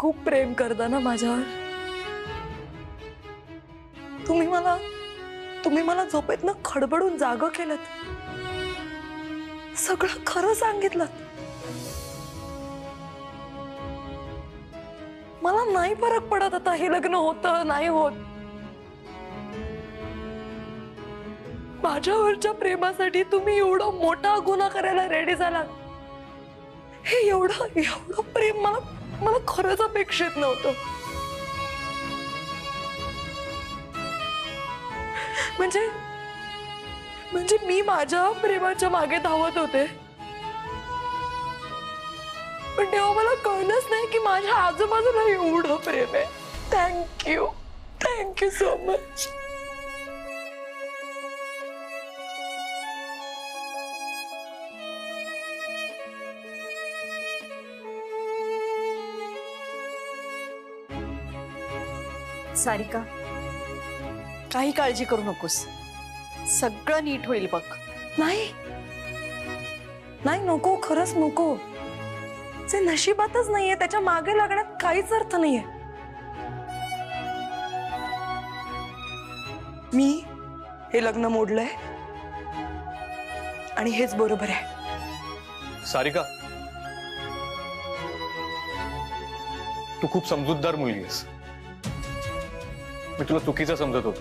खूप प्रेम करता ना माझ्यावर। तुम्ही मला झोपेतनं खडबडून जागं केलं, सगळं खरं सांगितलं। मला नाही फरक पडत आता हे लग्न होतं नाही होत। माझ्यावरच्या प्रेमासाठी तुम्ही एवढा मोठा गुन्हा करायला रेडी झालात। हे एवढं प्रेम मला खरंच अपेक्षित नव्हतं। म्हणजे मी माझ्या प्रेमाच्या मागे धावत होते, पण तेव्हा मला कळलंच नाही की माझ्या आजूबाजूला एवढं प्रेम आहे। Thank you so much. सारिका, काही काळजी करू नकोस, सगळं नीट होईल बघ। नाही नको, खरंच नको। जे नशिबातच नाहीये त्याच्या मागे लागण्यात काहीच अर्थ नाहीये। मी हे लग्न मोडलंय आणि हेच बरोबर आहे। सारिका, तू खूप समजूतदार मुलगी आहेस। मी तुला चुकीचं समजत होतो।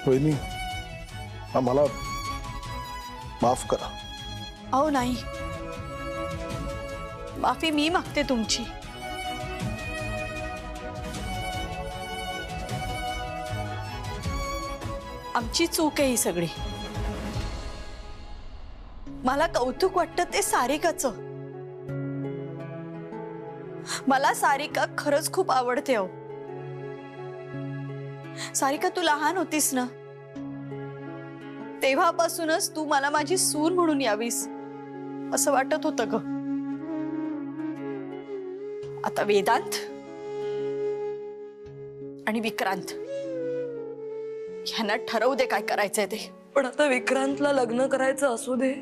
वहिनी, आम्हाला माफ करा। अहो नाही, माफी मी मागते तुमची। आमची चूक आहे ही सगळी। मला कौतुक वाटतं ते सारिकाचं। मला सारिका खरंच खूप आवडते हो। सारिका, तू लहान होतीस ना, तेव्हापासूनच तू मला माझी सून म्हणून यावीस असं वाटत होतं ग। आता वेदांत आणि विक्रांत ह्यांना ठरवू दे काय करायचंय ते। पण आता विक्रांतला लग्न करायचं असू दे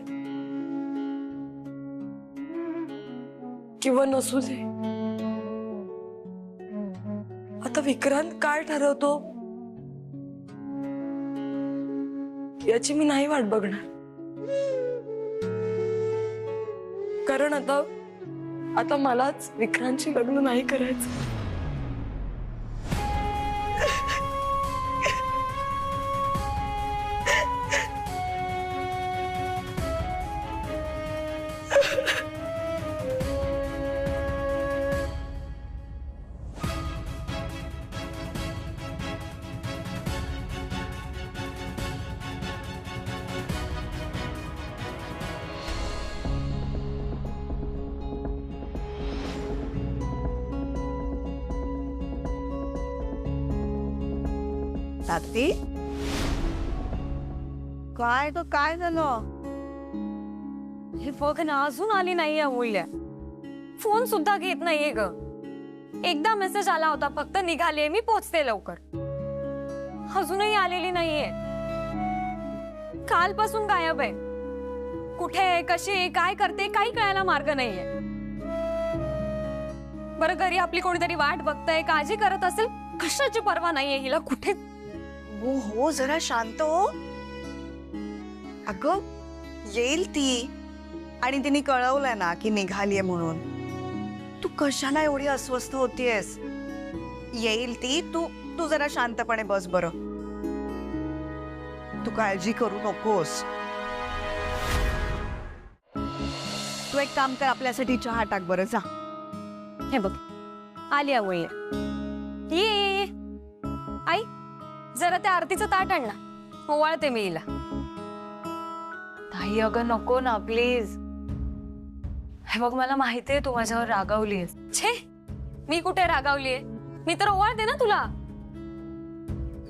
किंवा नसू दे, आता विक्रांत काय ठरवतो याची मी नाही वाट बघणार। कारण आता मलाच विक्रांतशी लग्न नाही करायचं। ताती, काय ग, काय झालं? हे बघ ना, अजून आली नाहीये अमूल्य। फोन सुद्धा घेत नाहीये ग। एकदा मेसेज आला होता फक्त, निघाले मी पोचते लवकर, अजूनही आलेली नाहीये। कालपासून गायब आहे। कुठे आहे, कशी आहे, काय करते काही कळायला मार्ग नाहीये। बरं, घरी आपली कोणीतरी वाट बघतंय, काळजी करत असेल, कशाची पर्वा नाहीये हिला। कुठे हो, जरा शांत हो। अगं, येईल ती, आणि तिने कळवलंय ना की निघालीये म्हणून। तू कशाला एवढी अस्वस्थ होतीयस? येईल ती, तू जरा शांतपणे बस बरं। तू काळजी करू नकोस। तू एक काम कर, आपल्यासाठी चहा टाक बरं, जा। हे बघ, आली अमूल्य। ये आई, जरा त्या आरतीचं ताट आण ना, ओवाळते मी हिला। ताई अगं नको ना प्लीज। हे बघ, मला माहितीये तू माझ्यावर रागावलीयस। छे, मी कुठे रागावलीये? मी तर ओवाळते ना तुला।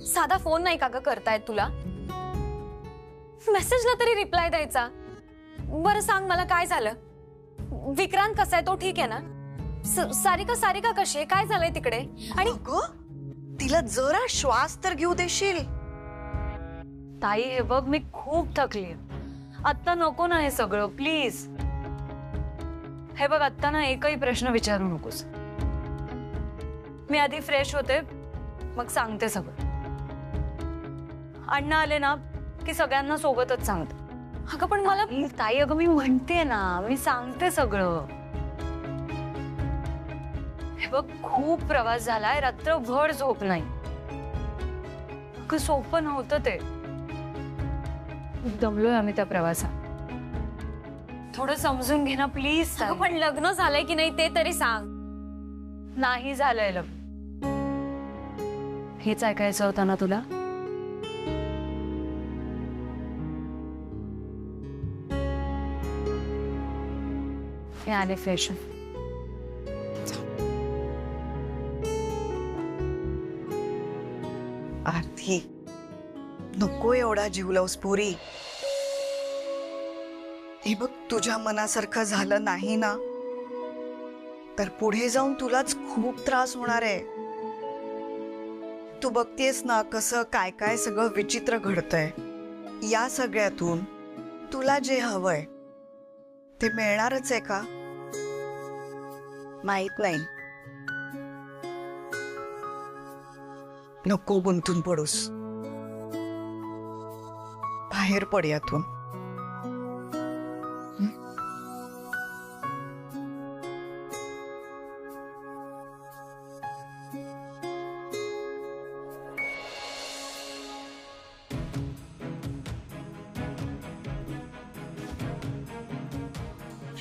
साधा फोन नाही का ग करतायत तुला? मेसेजला तरी रिप्लाय द्यायचा। बरं सांग मला, काय झालं? विक्रांत कसा आहे, तो ठीक आहे ना? सारिका कशी आहे, काय झालंय तिकडे? आणि तिला जरा श्वास तर घेऊ देशील? ताई हे बघ, मी खूप थकलीये, आता नको ना हे सगळं प्लीज। हे बघ आत्ता ना एकही प्रश्न विचारू नकोस. मी आधी फ्रेश होते मग सांगते सगळं. अण्णा आले ना की सगळ्यांना सोबतच सांगते. अगं पण मला ताई, अगं मी म्हणते ना, मी सांगते सगळं. हे बघ खूप प्रवास झालाय, रात्रभर झोप नाही. अगं सोपं नव्हतं ते. दमलोय आम्ही त्या प्रवासात. थोडं समजून घे ना प्लीज. पण लग्न झालंय की नाही ते तरी सांग. नाही झालंय लग्न. हेच ऐकायचं होतं ना तुला? मी आले फ्रेश. आरती, नको एवढा जीव लावूस पोरी. हे बघ, तुझ्या मनासारखं झालं नाही ना तर पुढे जाऊन तुलाच खूप त्रास होणार आहे. तू बघतेस ना कसं काय काय सगळं विचित्र घडतंय. या सगळ्यातून तुला जे हवंय ते मिळणारच आहे का माहित नाही. नको गुंतून पडूस, बाहेर पड यातून.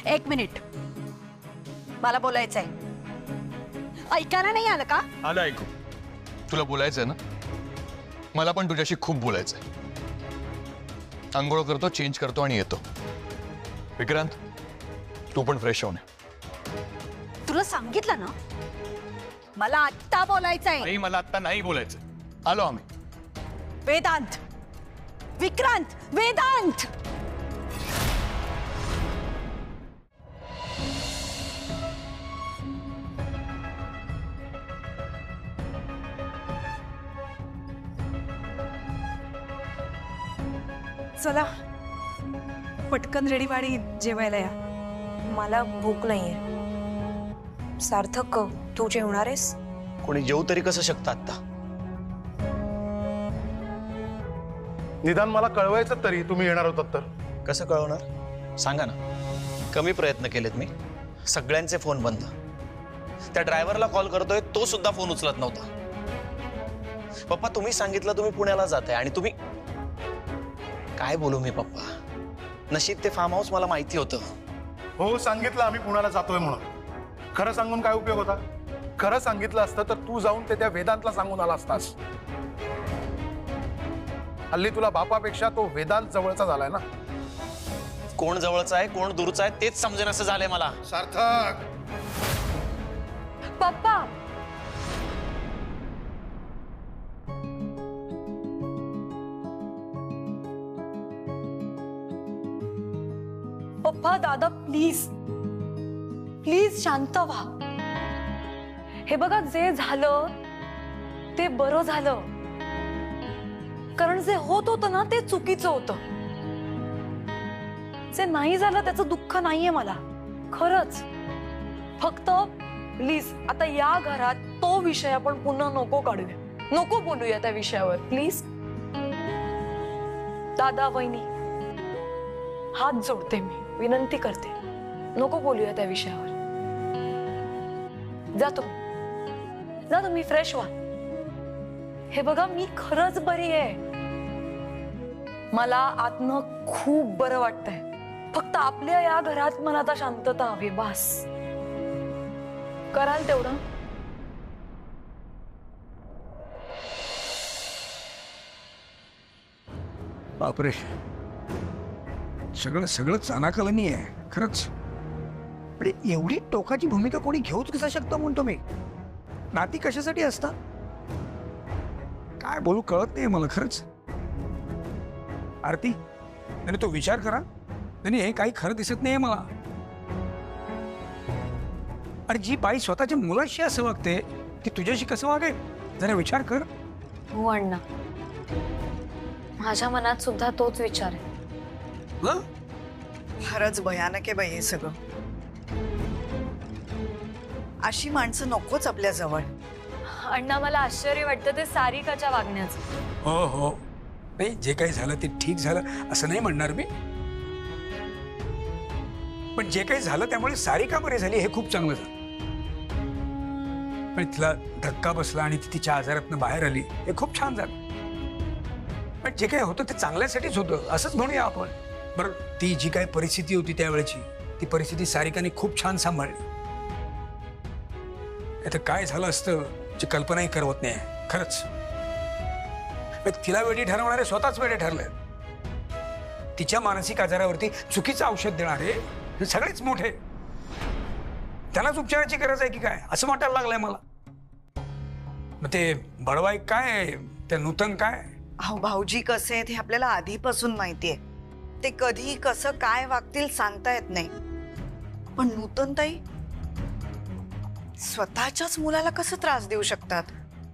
एक मिनिट, मला बोलायचंय. ऐकायला नाही आलं का? आलं ऐकू. तुला बोलायचंय ना? मला पण तुझ्याशी खूप बोलायचंय. आंघोळ करतो, चेंज करतो आणि येतो. विक्रांत, तू पण फ्रेश होऊन ये. तुला सांगितलं ना, मला आत्ता बोलायचंय. नाही, मला आता नाही बोलायचं. आलो आम्ही. वेदांत, विक्रांत, वेदांत. चला पटकन रेडी वाडी जेवायला या. मला भूक नाहीये. सार्थक, तू जेवणार आहेस? कोणी जेवू तरी कसं शकतं आता? निदान मला कळवायचं तरी तुम्ही येणार होतात तर. कसं कळवणार सांगा ना. कमी प्रयत्न केलेत मी. सगळ्यांचे फोन बंद. त्या ड्रायव्हरला कॉल करतोय, तो सुद्धा फोन उचलत नव्हता. पप्पा, तुम्ही सांगितलं तुम्ही पुण्याला जाताय आणि तुम्ही. काय बोलू मी पप्पा? नशीब ते फार्म हाऊस मला माहिती होतं. हो, सांगितलं आम्ही पुण्याला जातोय म्हणून. खरं सांगून काय उपयोग होता? खरं सांगितलं असतं तर तू जाऊन ते त्या वेदांतला सांगून आला असतास. हल्ली तुला बापापेक्षा तो वेदांत जवळचा झालाय ना. कोण जवळचा आहे कोण दूरचा आहे तेच समजेन असं झालंय मला. सार्थक, पप्पा, पप्पा, दादा, प्लीज प्लीज शांत व्हा. हे बघा, जे झालं ते बरं झालं. कारण जे होत होतं ना ते चुकीचं होतं. जे नाही झालं त्याचं दुःख नाहीये मला, खरंच. फक्त प्लीज आता या घरात तो विषय आपण पुन्हा नको काढूया. नको बोलूया त्या विषयावर प्लीज. दादा, वहिनी, हात जोडते, मी विनंती करते, नको बोलूया त्या विषयावर. जा तुम्ही फ्रेश व्हा. हे बघा, मी खरंच बरी आहे. मला आतनं खूप बरं वाटतंय. फक्त आपल्या या घरात मला आता शांतता हवी, बस. कराल तेवढं? बापरे, सगळं सगळं चानाकलनी आहे खरंच. पण एवढी टोकाची भूमिका कोणी घेऊच कसा शकतो म्हणतो मी. नाती कशासाठी असतात काय बोलू कळत नाही मला खरंच. आरती, त्याने तो विचार करा. त्याने हे काही खरं दिसत नाहीये मला. आणि जी बाई स्वतःच्या मुलाशी असं वागते ती तुझ्याशी कसं वागेल जरा विचार कर. हो अण्णा, माझ्या मनात सुद्धा तोच विचार आहे. खरंच भयानक आहे बाई हे सगळं. अशी माणसं नकोच आपल्या जवळ. अण्णा मला आश्चर्य वाटतं ते सारिकाच्या वागण्याचं. हो हो, नाही जे काही झालं ते ठीक झालं असं नाही म्हणणार मी, पण जे काही झालं त्यामुळे सारिका बरी झाली हे खूप चांगलं झालं. पण तिला धक्का बसला आणि ती तिच्या आजारातनं बाहेर आली हे खूप छान झालं. पण जे काही होतं ते चांगल्यासाठीच होतं असंच म्हणूया आपण. बरं, ती जी काही परिस्थिती होती त्यावेळेची ती परिस्थिती सारिकाने खूप छान सांभाळली. आता काय झालं असतं जी कल्पनाही करवत नाही खरंच. तिला वेडी ठरवणारे स्वतःच वेडे ठरले. तिच्या मानसिक आजारावरती चुकीचं औषध देणारे हे सगळेच मोठे. त्यांनाच उपचाराची गरज आहे की काय असं वाटायला लागलंय मला. मग ते बडवाई काय, ते नूतन काय. अहो भाऊजी कसे आहेत हे आपल्याला आधीपासून माहितीये. ते कधी कसं काय वागतील सांगता येत नाही. पण नूतनताई स्वतःच्याच मुलाला कसं त्रास देऊ शकतात?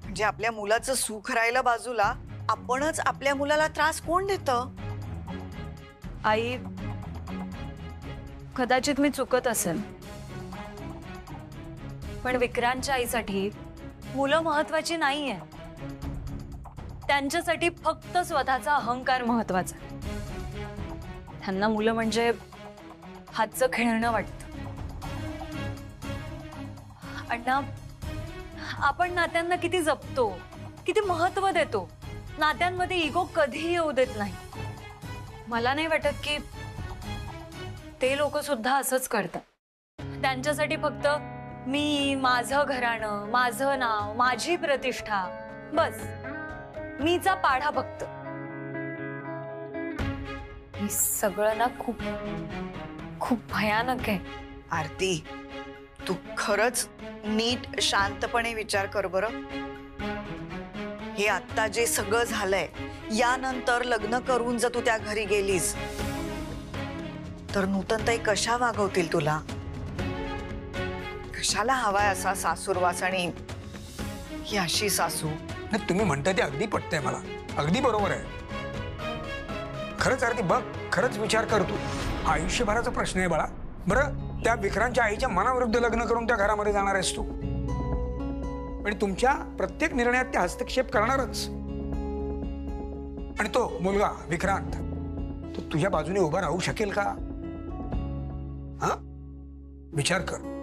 म्हणजे आपल्या मुलाचं सुख राहिलं बाजूला, आपणच आपल्या मुलाला त्रास कोण देतं? आई, कदाचित मी चुकत असेल, पण विक्रांतच्या आईसाठी मुलं महत्वाची नाहीये. त्यांच्यासाठी फक्त स्वतःचा अहंकार महत्वाचा. त्यांना मुलं म्हणजे हातचं खेळणं वाटतं. अण्णा, आपण नात्यांना किती जपतो, किती महत्व देतो. नात्यांमध्ये इगो कधीही येऊ देत नाही. मला नाही वाटत की ते लोक सुद्धा असंच करतात. त्यांच्यासाठी फक्त मी, माझं घराणं, माझं नाव, माझी प्रतिष्ठा, बस मीचा पाढा बघत. हे सगळं ना खूप खूप भयानक आहे. आरती, तू खरंच नीट शांतपणे विचार कर बरं. हे आता जे सगळं झालंय, यानंतर लग्न करून जर तू त्या घरी गेलीस तर नूतनताई कशा वागवतील तुला? कशाला हवाय असा सासूरवास आणि ही अशी सासू? नाही, तुम्ही म्हणता ते अगदी पटतंय मला, अगदी बरोबर आहे. खरंच आरती बघ, खरंच विचार कर तू. आयुष्यभराचा प्रश्न आहे बाळा. बरं, त्या विक्रांतच्या आईच्या मनाविरुद्ध लग्न करून त्या घरामध्ये जाणार आहेस तू, आणि तुमच्या प्रत्येक निर्णयात ते हस्तक्षेप करणारच. आणि तो मुलगा विक्रांत, तो तुझ्या बाजूने उभा राहू शकेल का? हा, विचार कर.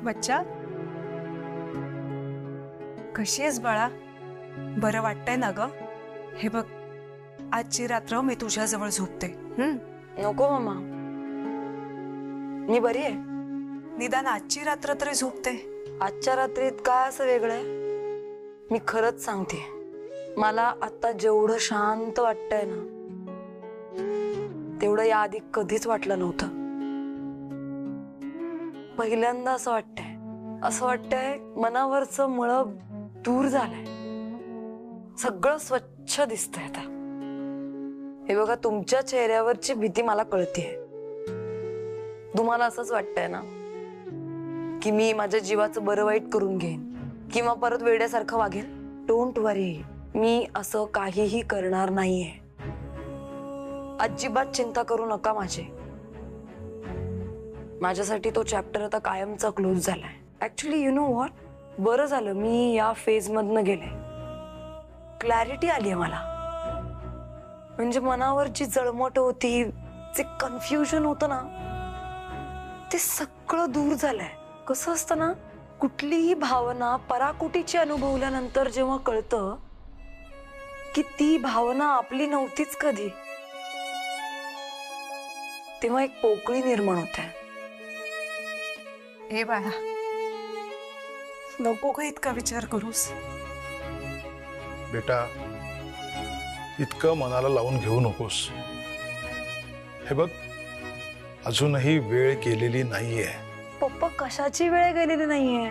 बच्चा, कशी आहेस बाळा? बरं वाटतंय ना ग? हे बघ, आजची रात्र मी तुझ्याजवळ झोपते. नको मामा, मी बरी आहे. निदान आजची रात्र तरी झोपते. आजच्या रात्रीत काय असं वेगळं आहे? मी खरंच सांगते, मला आता जेवढं शांत वाटतंय ना, तेवढं याआधी कधीच वाटलं नव्हतं. पहिल्यांदा असं वाटतंय मनावरचं मळ दूर झालंय. सगळं स्वच्छ दिसतंय आता. हे बघा, तुमच्या चेहऱ्यावरची भीती मला कळतेय. तुम्हाला असंच वाटतंय ना की मी माझ्या जीवाचं बरं वाईट करून घेईन किंवा परत वेड्यासारखं वागेल? डोंट वरी, मी असं काहीही करणार नाहीये. अजिबात चिंता करू नका माझ्यासाठी तो चॅप्टर आता कायमचा क्लोज झालाय. ऍक्च्युली यु नो व्हॉट, बरं झालं मी या फेज मधनं गेले. क्लॅरिटी आली आहे मला. म्हणजे मनावर जी जळमट होती, जे कन्फ्युजन होतं ना, ते सगळं दूर झालंय. कसं असतं ना, कुठलीही भावना पराकुटीची अनुभवल्यानंतर जेव्हा कळतं की ती भावना आपली नव्हतीच कधी, तेव्हा एक पोकळी निर्माण होते. हे बाळा, नको का इतका विचार करूस? बेटा, इतकं मनाला लावून घेऊ नकोस. हे बघ, अजूनही वेळ गेलेली नाहीये. पप्पा, कशाची वेळ गेलेली नाहीये.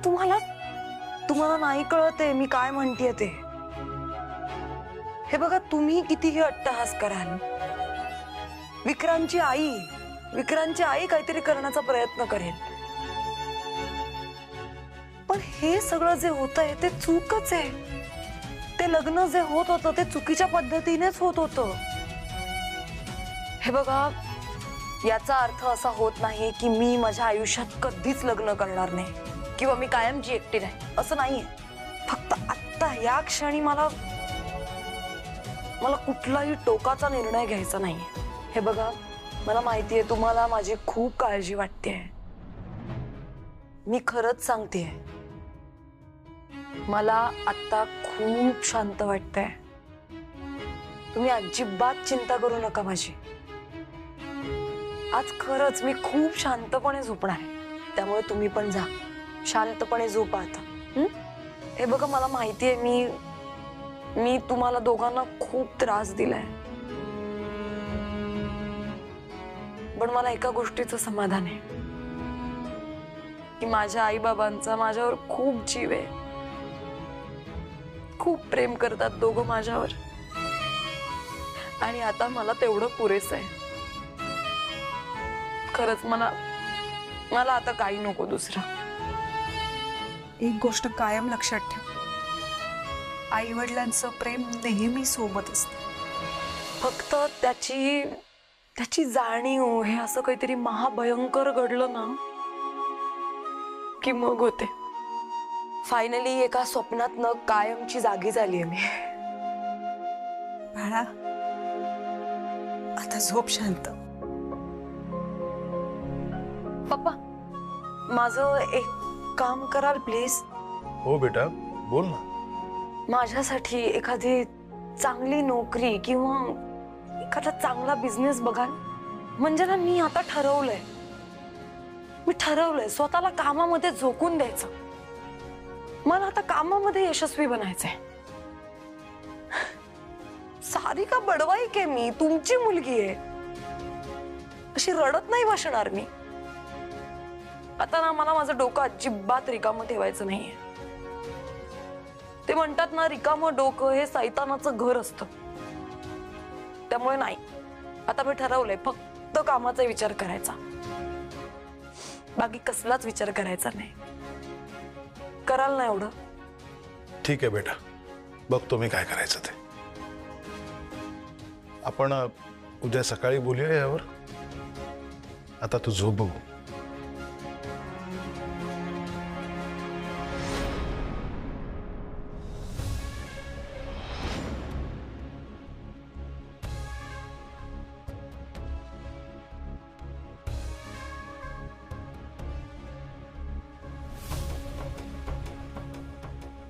तुम्हाला नाही कळते मी काय म्हणतेय ते. हे बघा, तुम्ही कितीही अट्टहास कराल, विक्रांतची आई काहीतरी करण्याचा प्रयत्न करेल. पण हे सगळं जे होतंय ते चूकच आहे. ते लग्न जे होत होतं ते चुकीच्या पद्धतीनेच होत होतं. हे बघा, याचा अर्थ असा होत नाही की मी माझ्या आयुष्यात कधीच लग्न करणार नाही किंवा मी कायमची एकटी राहील, असं नाहीये. फक्त आत्ता या क्षणी मला कुठलाही टोकाचा निर्णय घ्यायचा नाहीये. हे बघा, मला माहितीये तुम्हाला माझी खूप काळजी वाटते. मी खरंच सांगतेय, मला आत्ता खूप शांत वाटतंय. तुम्ही अजिबात चिंता करू नका माझी. आज खरंच मी खूप शांतपणे झोपणार आहे. त्यामुळे तुम्ही पण जा, शांतपणे झोपा आता. हे बघा, मला माहितीये मी तुम्हाला दोघांना खूप त्रास दिलाय, पण मला एका गोष्टीचं समाधान आहे की माझ्या आई-बाबांचा माझ्यावर खूप जीव आहे. खूप प्रेम करतात दोघं माझ्यावर, आणि आता मला तेवढं पुरेसं आहे. खरंच मला आता काही नको दुसरं. एक गोष्ट कायम लक्षात ठेव, आई वडिलांचं प्रेम नेहमी सोबत असतं. फक्त त्याची जाणीव हे असं काहीतरी महाभयंकर घडलं ना की मग होते. फायनली एका स्वप्नातनं कायमची जागी झालीये मी. बाळा, आता झोप शांत. पप्पा, माझं एक काम कराल प्लीज? हो बेटा, बोल ना. माझ्यासाठी एखादी चांगली नोकरी किंवा एखादा चांगला बिझनेस बघाल. म्हणजे ना, मी आता ठरवलंय स्वतःला कामामध्ये झोकून द्यायचं. मला आता कामामध्ये यशस्वी बनायचंय. सारिका बडवाईक आहे मी, तुमची मुलगी आहे. अशी रडत नाही बसणार मी. आता ना, मला माझं डोकं अजिबात रिकामं ठेवायचं नाहीये. ते म्हणतात ना, रिकामं डोकं हे सैतानाचं घर असतं. त्यामुळे नाही, आता मी ठरवलंय फक्त कामाचा विचार करायचा, बाकी कसलाच विचार करायचा नाही. कराल ना एवढं? ठीक आहे बेटा, बघतो मी काय करायचं ते. आपण उद्या सकाळी बोलूया यावर. आता तू झोप बघू.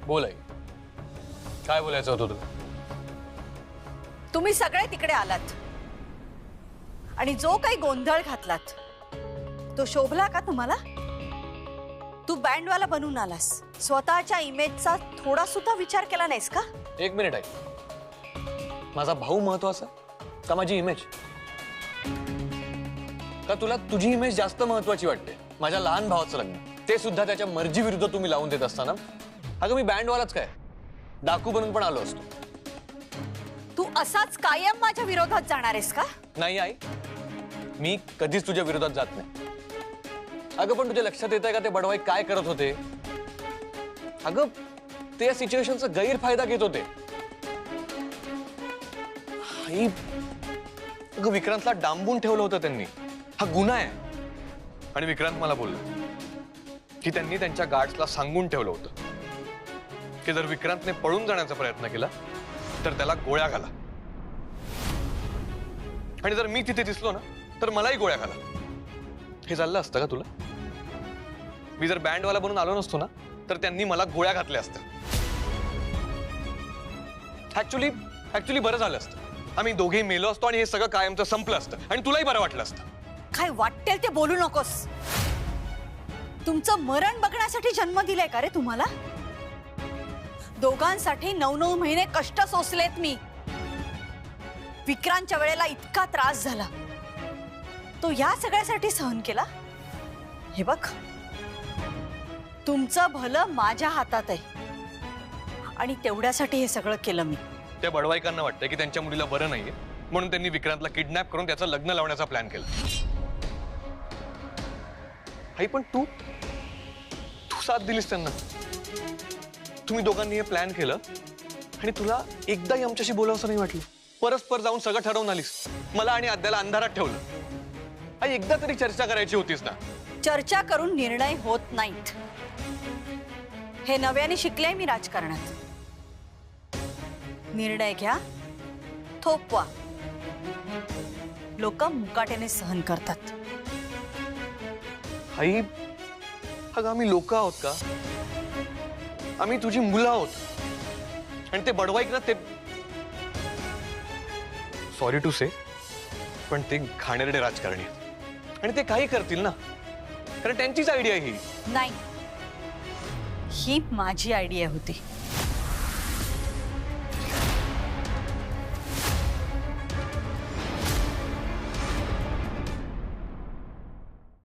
बोल आई, काय बोलायचं होतं तुला? तुम्ही सगळे तिकडे आलात आणि जो काही गोंधळ घातलात तो शोभला का तुम्हाला? तू बँडवाला बनून आलास, स्वतःच्या इमेजचा थोडा सुद्धा विचार केला नाहीस का? एक मिनिट आई, माझा भाऊ महत्वाचा का माझी इमेज? का तुला तुझी इमेज जास्त महत्वाची वाटते? माझ्या लहान भावाचं लग्न, ते सुद्धा त्याच्या मर्जी विरुद्ध तुम्ही लावून देत असताना अगं मी बँडवालाच काय, डाकू बनून पण आलो असतो. तू असाच कायम माझ्या विरोधात जाणार आहेस का? नाही आई, मी कधीच तुझ्या विरोधात जात नाही. अगं पण तुझ्या लक्षात येत आहे का ते बडवाई काय करत होते? अगं ते या सिच्युएशनचा गैरफायदा घेत होते. आई, अगं विक्रांतला डांबून ठेवलं होतं त्यांनी. हा गुन्हा आहे. आणि विक्रांत मला बोलला की त्यांनी त्यांच्या गार्ड्सला सांगून ठेवलं होतं की जर विक्रांतने पळून जाण्याचा प्रयत्न केला तर त्याला गोळ्या घाला, आणि जर मी तिथे दिसलो ना तर मलाही गोळ्या घाला. हे चाललं असतं का तुला? मी जर बँडवाला बनून आलो नसतो ना तर त्यांनी मला गोळ्या घातल्या असत्या. ऍक्च्युली बरं झालं असतं, आम्ही दोघेही मेलो असतो आणि हे सगळं कायमचं संपलं असतं आणि तुलाही बरं वाटलं असतं. काय वाटेल ते बोलू नकोस. तुमचं मरण बघण्यासाठी जन्म दिलाय का रे तुम्हाला? दोघांसाठी 9-9 महिने कष्ट सोसलेत मी. विक्रांतच्या वेळेला इतका त्रास झाला, तो या सगळ्यासाठी सहन केला. हे बघ, तुमचं भलं माझ्या हातात आहे आणि तेवढ्यासाठी हे सगळं केलं मी. त्या बडवाईकांना वाटतंय की त्यांच्या मुलीला बरं नाहीये म्हणून त्यांनी विक्रांतला किडनॅप करून त्याचं लग्न लावण्याचा प्लॅन केला. आई पण तू साथ दिलीस त्यांना. तुम्ही दोघांनी हे प्लॅन केलं आणि तुला एकदाही आमच्याशी बोलावंसं नाही वाटलं. परस्पर जाऊन सगळं ठरवून आलीस. मला आणि आद्याला अंधारात ठेवलं. आई, एकदा तरी चर्चा करायची होतीस ना. चर्चा करून निर्णय होत नाहीत. हे नव्याने शिकले मी राजकारणात. निर्णय घ्या, थोपवा. लोक मुकाट्याने सहन करतात. आई, अगं आम्ही लोक आहोत का? आम्ही तुझी मुलं आहोत. आणि ते बडवाईक ना, ते सॉरी टू से, पण ते घाणेरडे राजकारणी आहेत. आणि ते काही करतील ना, कारण त्यांचीच आयडिया ही. नाही, ही माझी आयडिया होती.